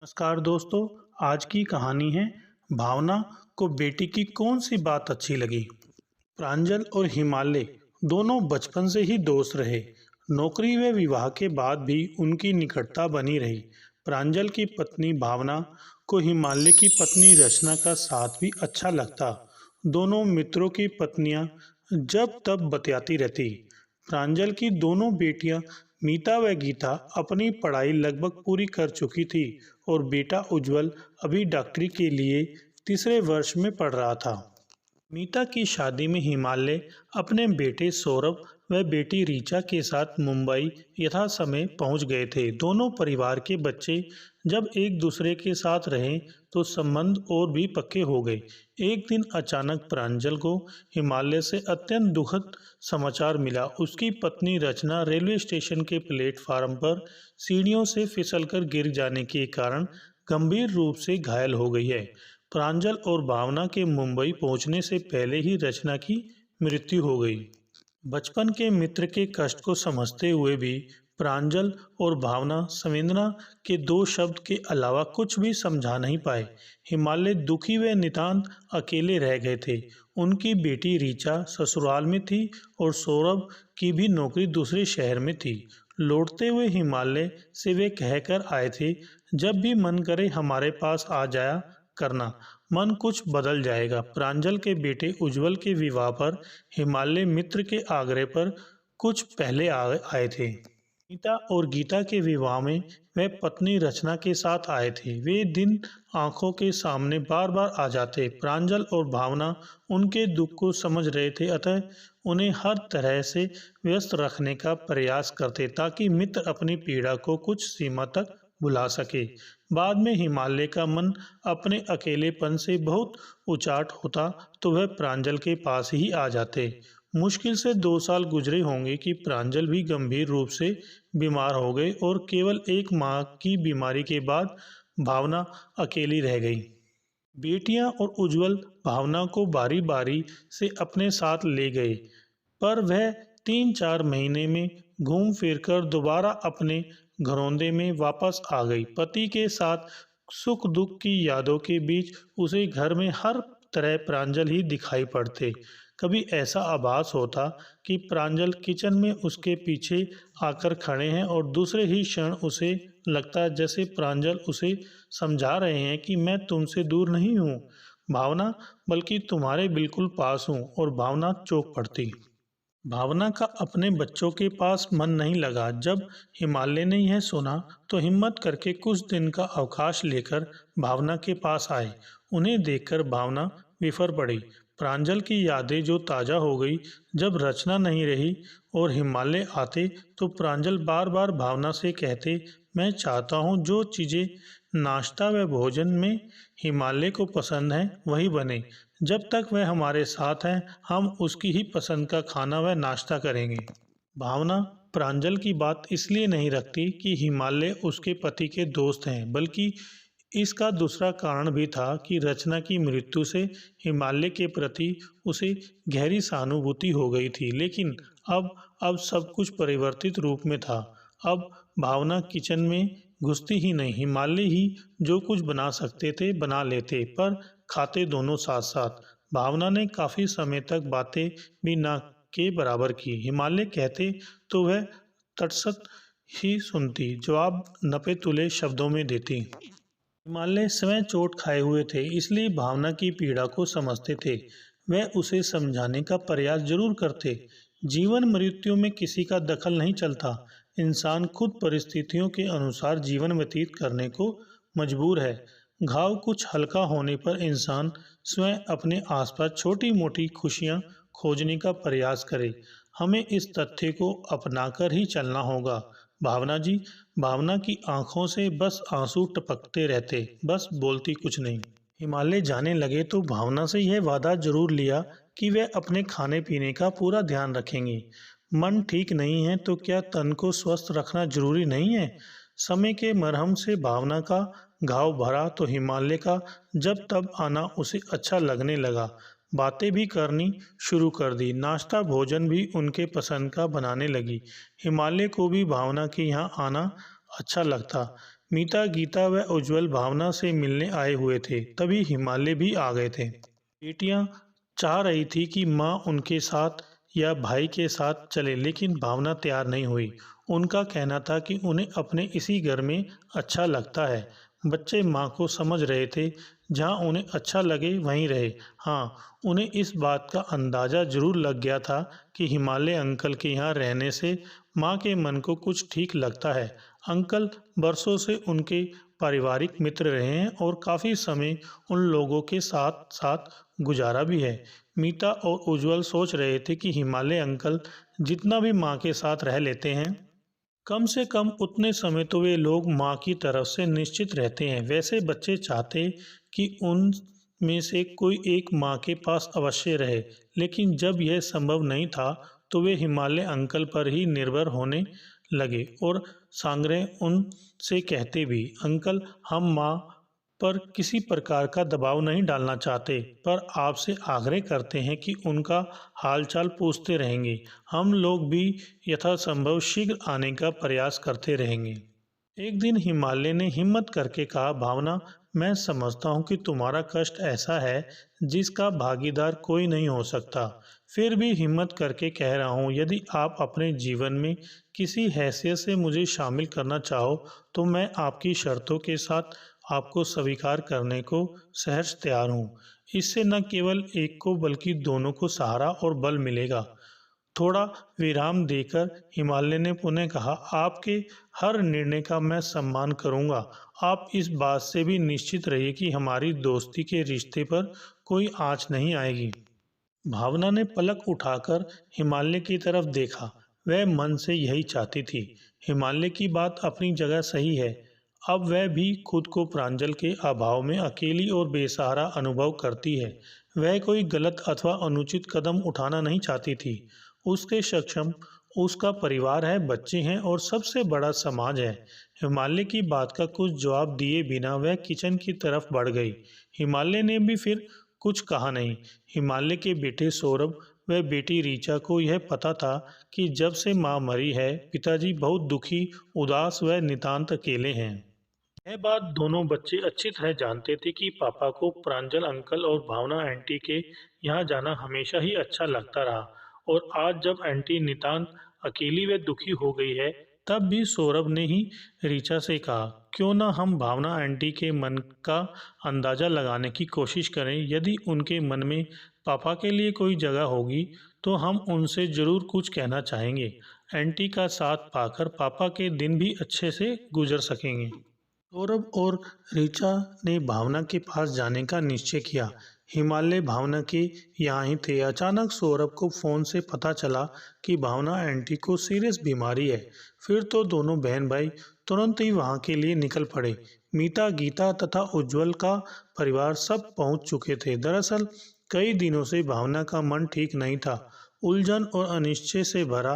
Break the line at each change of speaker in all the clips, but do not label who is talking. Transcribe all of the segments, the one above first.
नमस्कार दोस्तों। आज की कहानी है भावना को बेटी की कौन सी बात अच्छी लगी। प्रांजल और हिमालय दोनों बचपन से ही दोस्त रहे। नौकरी व विवाह के बाद भी उनकी निकटता बनी रही। प्रांजल की पत्नी भावना को हिमालय की पत्नी रचना का साथ भी अच्छा लगता। दोनों मित्रों की पत्नियां जब तब बतियाती रहती। प्रांजल की दोनों बेटियां मीता व गीता अपनी पढ़ाई लगभग पूरी कर चुकी थी और बेटा उज्जवल अभी डॉक्टरी के लिए तीसरे वर्ष में पढ़ रहा था। मीता की शादी में हिमालय अपने बेटे सौरभ व बेटी रीचा के साथ मुंबई यथा समय पहुंच गए थे। दोनों परिवार के बच्चे जब एक दूसरे के साथ रहे तो संबंध और भी पक्के हो गए। एक दिन अचानक प्रांजल को हिमालय से अत्यंत दुखद समाचार मिला। उसकी पत्नी रचना रेलवे स्टेशन के प्लेटफार्म पर सीढ़ियों से फिसलकर गिर जाने के कारण गंभीर रूप से घायल हो गई है। प्रांजल और भावना के मुंबई पहुंचने से पहले ही रचना की मृत्यु हो गई। बचपन के मित्र के कष्ट को समझते हुए भी प्रांजल और भावना संवेदना के दो शब्द के अलावा कुछ भी समझा नहीं पाए। हिमालय दुखी व नितांत अकेले रह गए थे। उनकी बेटी रीचा ससुराल में थी और सौरभ की भी नौकरी दूसरे शहर में थी। लौटते हुए हिमालय से वे कहकर आए थे, जब भी मन करे हमारे पास आ जाया करना, मन कुछ बदल जाएगा। प्रांजल के बेटे उज्जवल के विवाह पर हिमालय मित्र के आग्रह पर कुछ पहले आए थे। गीता और गीता के विवाह में वह पत्नी रचना के साथ आए थे। वे दिन आंखों के सामने बार बार आ जाते। प्रांजल और भावना उनके दुख को समझ रहे थे, अतः उन्हें हर तरह से व्यस्त रखने का प्रयास करते ताकि मित्र अपनी पीड़ा को कुछ सीमा तक भुला सके। बाद में हिमालय का मन अपने अकेलेपन से बहुत उचाट होता तो वह प्रांजल के पास ही आ जाते। मुश्किल से 2 साल गुजरे होंगे कि प्रांजल भी गंभीर रूप से बीमार हो गए और केवल 1 माह की बीमारी के बाद भावना अकेली रह गई। बेटियां और उज्जवल भावना को बारी बारी से अपने साथ ले गए, पर वह 3-4 महीने में घूम फिर कर दोबारा अपने घरौंदे में वापस आ गई। पति के साथ सुख दुख की यादों के बीच उसे घर में हर तरह प्रांजल ही दिखाई पड़ते। कभी ऐसा आभास होता कि प्रांजल किचन में उसके पीछे आकर खड़े हैं और दूसरे ही क्षण उसे लगता जैसे प्रांजल उसे समझा रहे हैं कि मैं तुमसे दूर नहीं हूँ भावना, बल्कि तुम्हारे बिल्कुल पास हूँ। और भावना चौंक पड़ती। भावना का अपने बच्चों के पास मन नहीं लगा। जब हिमालय ने यह सुना तो हिम्मत करके कुछ दिन का अवकाश लेकर भावना के पास आए। उन्हें देखकर भावना विफर पड़ी। प्रांजल की यादें जो ताज़ा हो गई जब रचना नहीं रही और हिमालय आते तो प्रांजल बार बार भावना से कहते, मैं चाहता हूँ जो चीज़ें नाश्ता व भोजन में हिमालय को पसंद है वही बने। जब तक वह हमारे साथ है हम उसकी ही पसंद का खाना व नाश्ता करेंगे। भावना प्रांजल की बात इसलिए नहीं रखती कि हिमालय उसके पति के दोस्त हैं, बल्कि इसका दूसरा कारण भी था कि रचना की मृत्यु से हिमालय के प्रति उसे गहरी सहानुभूति हो गई थी। लेकिन अब सब कुछ परिवर्तित रूप में था। अब भावना किचन में घुसती ही नहीं, हिमालय ही जो कुछ बना सकते थे बना लेते, पर खाते दोनों साथ साथ। भावना ने काफ़ी समय तक बातें भी ना के बराबर की। हिमालय कहते तो वह तटस्थ ही सुनती, जवाब नपे तुले शब्दों में देती। हिमालय स्वयं चोट खाए हुए थे, इसलिए भावना की पीड़ा को समझते थे। वह उसे समझाने का प्रयास जरूर करते। जीवन मृत्यु में किसी का दखल नहीं चलता। इंसान खुद परिस्थितियों के अनुसार जीवन व्यतीत करने को मजबूर है। घाव कुछ हल्का होने पर इंसान स्वयं अपने आसपास छोटी मोटी खुशियां खोजने का प्रयास करे। हमें इस तथ्य को अपनाकर ही चलना होगा। भावना जी। भावना की आंखों से बस आंसू टपकते रहते, बस बोलती कुछ नहीं। हिमालय जाने लगे तो भावना से यह वादा जरूर लिया कि वे अपने खाने पीने का पूरा ध्यान रखेंगे। मन ठीक नहीं है तो क्या तन को स्वस्थ रखना जरूरी नहीं है। समय के मरहम से भावना का घाव भरा तो हिमालय का जब तब आना उसे अच्छा लगने लगा। बातें भी करनी शुरू कर दी। नाश्ता भोजन भी उनके पसंद का बनाने लगी। हिमालय को भी भावना के यहाँ आना अच्छा लगता। मीता, गीता व उज्जवल भावना से मिलने आए हुए थे। तभी हिमालय भी आ गए थे। बेटियां चाह रही थी कि माँ उनके साथ या भाई के साथ चले, लेकिन भावना तैयार नहीं हुई। उनका कहना था कि उन्हें अपने इसी घर में अच्छा लगता है। बच्चे माँ को समझ रहे थे, जहाँ उन्हें अच्छा लगे वहीं रहे। हाँ, उन्हें इस बात का अंदाज़ा जरूर लग गया था कि हिमालय अंकल के यहाँ रहने से माँ के मन को कुछ ठीक लगता है। अंकल बरसों से उनके पारिवारिक मित्र रहे हैं और काफ़ी समय उन लोगों के साथ साथ गुजारा भी है। मीता और उज्जवल सोच रहे थे कि हिमालय अंकल जितना भी माँ के साथ रह लेते हैं, कम से कम उतने समय तो वे लोग माँ की तरफ से निश्चित रहते हैं। वैसे बच्चे चाहते कि उन में से कोई एक माँ के पास अवश्य रहे, लेकिन जब यह संभव नहीं था तो वे हिमालय अंकल पर ही निर्भर होने लगे और सांग्रह उनसे कहते भी, अंकल, हम माँ पर किसी प्रकार का दबाव नहीं डालना चाहते, पर आपसे आग्रह करते हैं कि उनका हालचाल पूछते रहेंगे। हम लोग भी यथासंभव शीघ्र आने का प्रयास करते रहेंगे। एक दिन हिमालय ने हिम्मत करके कहा, भावना, मैं समझता हूँ कि तुम्हारा कष्ट ऐसा है जिसका भागीदार कोई नहीं हो सकता। फिर भी हिम्मत करके कह रहा हूँ, यदि आप अपने जीवन में किसी हैसियत से मुझे शामिल करना चाहो तो मैं आपकी शर्तों के साथ आपको स्वीकार करने को सहर्ष तैयार हूँ। इससे न केवल एक को बल्कि दोनों को सहारा और बल मिलेगा। थोड़ा विराम देकर हिमालय ने पुनः कहा, आपके हर निर्णय का मैं सम्मान करूंगा। आप इस बात से भी निश्चित रहिए कि हमारी दोस्ती के रिश्ते पर कोई आँच नहीं आएगी। भावना ने पलक उठाकर हिमालय की तरफ देखा। वह मन से यही चाहती थी। हिमालय की बात अपनी जगह सही है। अब वह भी खुद को प्रांजल के अभाव में अकेली और बेसहारा अनुभव करती है। वह कोई गलत अथवा अनुचित कदम उठाना नहीं चाहती थी। उसके सक्षम उसका परिवार है, बच्चे हैं और सबसे बड़ा समाज है। हिमालय की बात का कुछ जवाब दिए बिना वह किचन की तरफ बढ़ गई। हिमालय ने भी फिर कुछ कहा नहीं। हिमालय के बेटे सौरभ व बेटी ऋचा को यह पता था कि जब से माँ मरी है, पिताजी बहुत दुखी, उदास व नितांत अकेले हैं। यह बात दोनों बच्चे अच्छी तरह जानते थे कि पापा को प्रांजल अंकल और भावना आंटी के यहाँ जाना हमेशा ही अच्छा लगता रहा, और आज जब आंटी नितांत अकेली व दुखी हो गई है, तब भी सौरभ ने ही ऋचा से कहा, क्यों ना हम भावना आंटी के मन का अंदाज़ा लगाने की कोशिश करें। यदि उनके मन में पापा के लिए कोई जगह होगी तो हम उनसे ज़रूर कुछ कहना चाहेंगे। आंटी का साथ पाकर पापा के दिन भी अच्छे से गुजर सकेंगे। सौरभ और ऋचा ने भावना के पास जाने का निश्चय किया। हिमालय भावना के यहाँ ही थे। अचानक सौरभ को फोन से पता चला कि भावना आंटी को सीरियस बीमारी है। फिर तो दोनों बहन भाई तुरंत ही वहाँ के लिए निकल पड़े। मीता, गीता तथा उज्जवल का परिवार सब पहुँच चुके थे। दरअसल कई दिनों से भावना का मन ठीक नहीं था। उलझन और अनिश्चय से भरा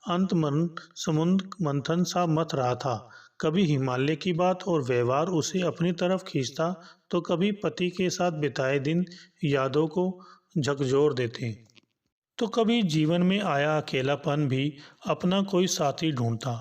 अंतर्मन समुद्र मंथन सा मथ रहा था। कभी हिमालय की बात और व्यवहार उसे अपनी तरफ खींचता, तो कभी पति के साथ बिताए दिन यादों को झकझोर देते, तो कभी जीवन में आया अकेलापन भी अपना कोई साथी ढूंढता।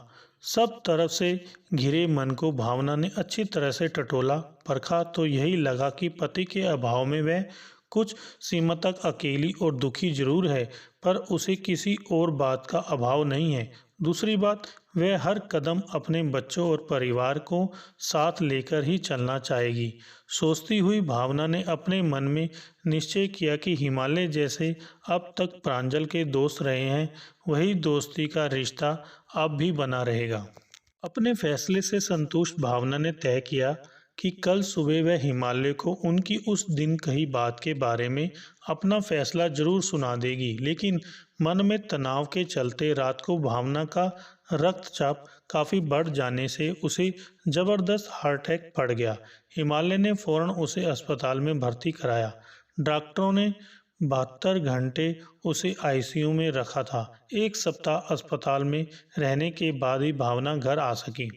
सब तरफ से घिरे मन को भावना ने अच्छी तरह से टटोला परखा तो यही लगा कि पति के अभाव में वह कुछ सीमा तक अकेली और दुखी जरूर है, पर उसे किसी और बात का अभाव नहीं है। दूसरी बात, वह हर कदम अपने बच्चों और परिवार को साथ लेकर ही चलना चाहेगी। सोचती हुई भावना ने अपने मन में निश्चय किया कि हिमालय जैसे अब तक प्रांजल के दोस्त रहे हैं, वही दोस्ती का रिश्ता अब भी बना रहेगा। अपने फैसले से संतुष्ट भावना ने तय किया कि कल सुबह वह हिमालय को उनकी उस दिन कही बात के बारे में अपना फैसला जरूर सुना देगी। लेकिन मन में तनाव के चलते रात को भावना का रक्तचाप काफ़ी बढ़ जाने से उसे ज़बरदस्त हार्ट अटैक पड़ गया। हिमालय ने फौरन उसे अस्पताल में भर्ती कराया। डॉक्टरों ने 72 घंटे उसे आईसीयू में रखा था। 1 सप्ताह अस्पताल में रहने के बाद ही भावना घर आ सकी।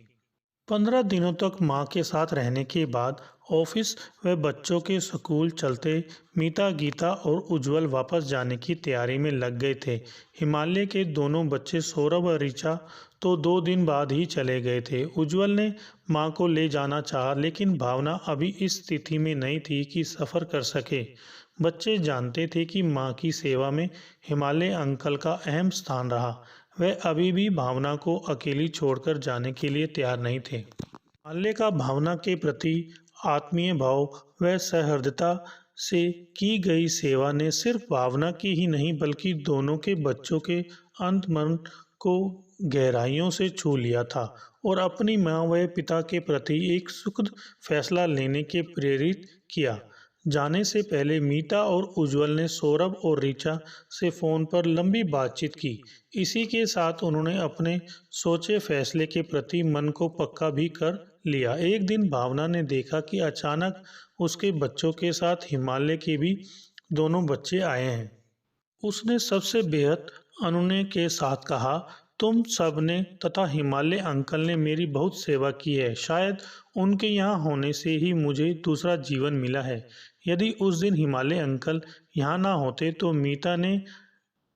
15 दिनों तक मां के साथ रहने के बाद ऑफिस व बच्चों के स्कूल चलते मीता, गीता और उज्जवल वापस जाने की तैयारी में लग गए थे। हिमालय के दोनों बच्चे सौरभ और ऋचा तो 2 दिन बाद ही चले गए थे। उज्जवल ने मां को ले जाना चाहा, लेकिन भावना अभी इस स्थिति में नहीं थी कि सफ़र कर सके। बच्चे जानते थे कि मां की सेवा में हिमालय अंकल का अहम स्थान रहा। वह अभी भी भावना को अकेली छोड़कर जाने के लिए तैयार नहीं थे। हिमालय का भावना के प्रति आत्मीय भाव व सहृदयता से की गई सेवा ने सिर्फ भावना की ही नहीं बल्कि दोनों के बच्चों के अंतर्मन को गहराइयों से छू लिया था और अपनी माँ व पिता के प्रति एक सुखद फैसला लेने के प्रेरित किया। जाने से पहले मीता और उज्जवल ने सौरभ और ऋचा से फ़ोन पर लंबी बातचीत की। इसी के साथ उन्होंने अपने सोचे फैसले के प्रति मन को पक्का भी कर लिया। एक दिन भावना ने देखा कि अचानक उसके बच्चों के साथ हिमालय के भी दोनों बच्चे आए हैं। उसने सबसे बेहद अनुनय के साथ कहा, तुम सब ने तथा हिमालय अंकल ने मेरी बहुत सेवा की है। शायद उनके यहाँ होने से ही मुझे दूसरा जीवन मिला है। यदि उस दिन हिमालय अंकल यहाँ ना होते तो मीता ने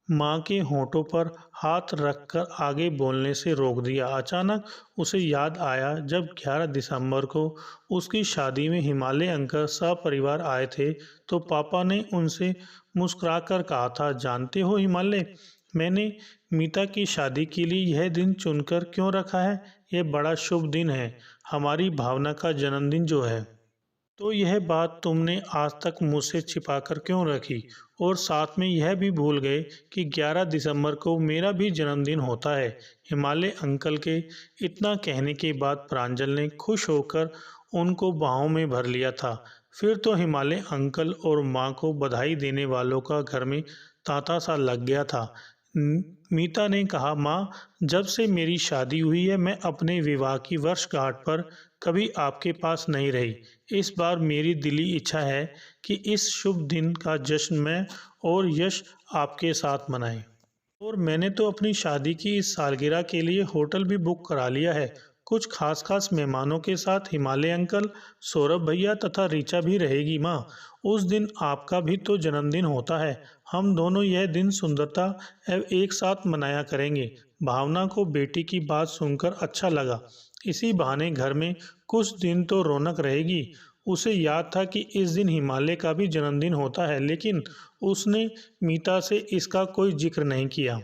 माँ के होठों पर हाथ रखकर आगे बोलने से रोक दिया। अचानक उसे याद आया जब 11 दिसंबर को उसकी शादी में हिमालय अंकल सपरिवार आए थे तो पापा ने उनसे मुस्कुराकर कहा था, जानते हो हिमालय, मैंने मीता की शादी के लिए यह दिन चुनकर क्यों रखा है। यह बड़ा शुभ दिन है, हमारी भावना का जन्मदिन जो है। तो यह बात तुमने आज तक मुझसे छिपाकर क्यों रखी और साथ में यह भी भूल गए कि 11 दिसंबर को मेरा भी जन्मदिन होता है। हिमालय अंकल के इतना कहने के बाद प्रांजल ने खुश होकर उनको बाहों में भर लिया था। फिर तो हिमालय अंकल और माँ को बधाई देने वालों का घर में तांता सा लग गया था। मीता ने कहा, माँ, जब से मेरी शादी हुई है मैं अपने विवाह की वर्षगांठ पर कभी आपके पास नहीं रही। इस बार मेरी दिली इच्छा है कि इस शुभ दिन का जश्न मैं और यश आपके साथ मनाएं। और मैंने तो अपनी शादी की इस सालगिरह के लिए होटल भी बुक करा लिया है। कुछ खास मेहमानों के साथ हिमालय अंकल, सौरभ भैया तथा ऋचा भी रहेगी। माँ, उस दिन आपका भी तो जन्मदिन होता है। हम दोनों यह दिन सुंदरता एवं एक साथ मनाया करेंगे। भावना को बेटी की बात सुनकर अच्छा लगा। इसी बहाने घर में कुछ दिन तो रौनक रहेगी। उसे याद था कि इस दिन हिमालय का भी जन्मदिन होता है, लेकिन उसने मीता से इसका कोई जिक्र नहीं किया।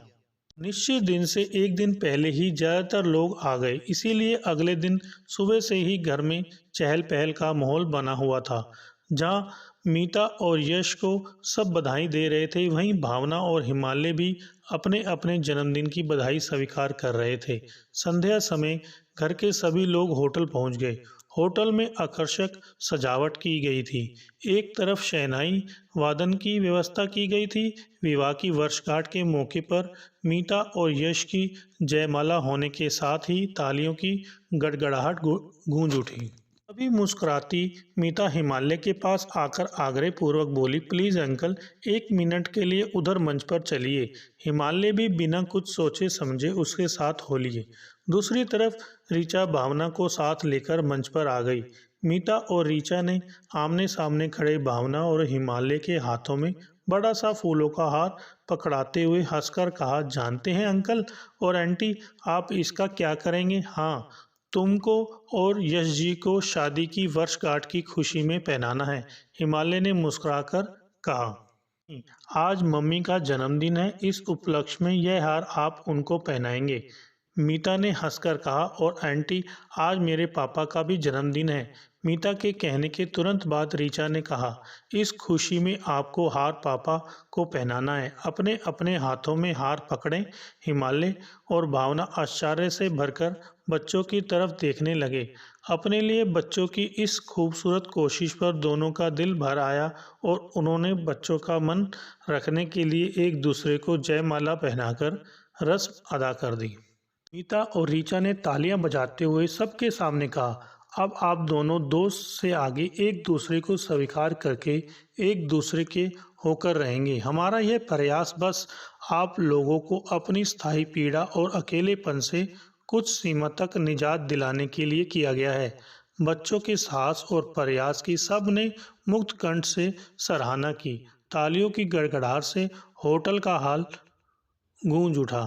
निश्चित दिन से एक दिन पहले ही ज़्यादातर लोग आ गए, इसीलिए अगले दिन सुबह से ही घर में चहल पहल का माहौल बना हुआ था। जहाँ मीता और यश को सब बधाई दे रहे थे, वहीं भावना और हिमालय भी अपने अपने जन्मदिन की बधाई स्वीकार कर रहे थे। संध्या समय घर के सभी लोग होटल पहुंच गए। होटल में आकर्षक सजावट की गई थी। एक तरफ शहनाई वादन की व्यवस्था की गई थी। विवाह की वर्षगांठ के मौके पर मीता और यश की जयमाला होने के साथ ही तालियों की गड़गड़ाहट गूंज उठी। तभी मुस्कुराती मीता हिमालय के पास आकर आग्रह पूर्वक बोली, प्लीज़ अंकल, 1 मिनट के लिए उधर मंच पर चलिए। हिमालय भी बिना कुछ सोचे समझे उसके साथ हो लिए। दूसरी तरफ ऋचा भावना को साथ लेकर मंच पर आ गई। मीता और ऋचा ने आमने सामने खड़े भावना और हिमालय के हाथों में बड़ा सा फूलों का हार पकड़ाते हुए हंसकर कहा, जानते हैं अंकल और आंटी, आप इसका क्या करेंगे। हाँ, तुमको और यश जी को शादी की वर्षगांठ की खुशी में पहनाना है। हिमालय ने मुस्कुराकर कहा, आज मम्मी का जन्मदिन है, इस उपलक्ष्य में यह हार आप उनको पहनाएंगे। मीता ने हंसकर कहा, और आंटी, आज मेरे पापा का भी जन्मदिन है। मीता के कहने के तुरंत बाद ऋचा ने कहा, इस खुशी में आपको हार पापा को पहनाना है। अपने अपने हाथों में हार पकड़ें। हिमालय और भावना आश्चर्य से भरकर बच्चों की तरफ देखने लगे। अपने लिए बच्चों की इस खूबसूरत कोशिश पर दोनों का दिल भर आया और उन्होंने बच्चों का मन रखने के लिए एक दूसरे को जयमाला पहनाकर रस्म अदा कर दी। मीता और ऋचा ने तालियां बजाते हुए सबके सामने कहा, अब आप दोनों दोस्त से आगे एक दूसरे को स्वीकार करके एक दूसरे के होकर रहेंगे। हमारा यह प्रयास बस आप लोगों को अपनी स्थायी पीड़ा और अकेलेपन से कुछ सीमा तक निजात दिलाने के लिए किया गया है। बच्चों के साहस और प्रयास की सबने मुक्त कंठ से सराहना की। तालियों की गड़गड़ाहट से होटल का हाल गूंज उठा।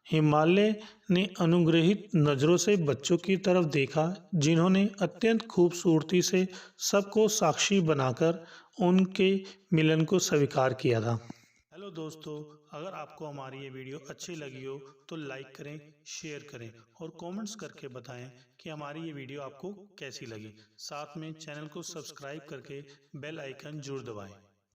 हिमालय ने अनुग्रहित नजरों से बच्चों की तरफ देखा, जिन्होंने अत्यंत खूबसूरती से सबको साक्षी बनाकर उनके मिलन को स्वीकार किया था। हेलो दोस्तों, अगर आपको हमारी ये वीडियो अच्छी लगी हो तो लाइक करें, शेयर करें और कमेंट्स करके बताएं कि हमारी ये वीडियो आपको कैसी लगी। साथ में चैनल को सब्सक्राइब करके बेल आइकन जरूर दबाएं।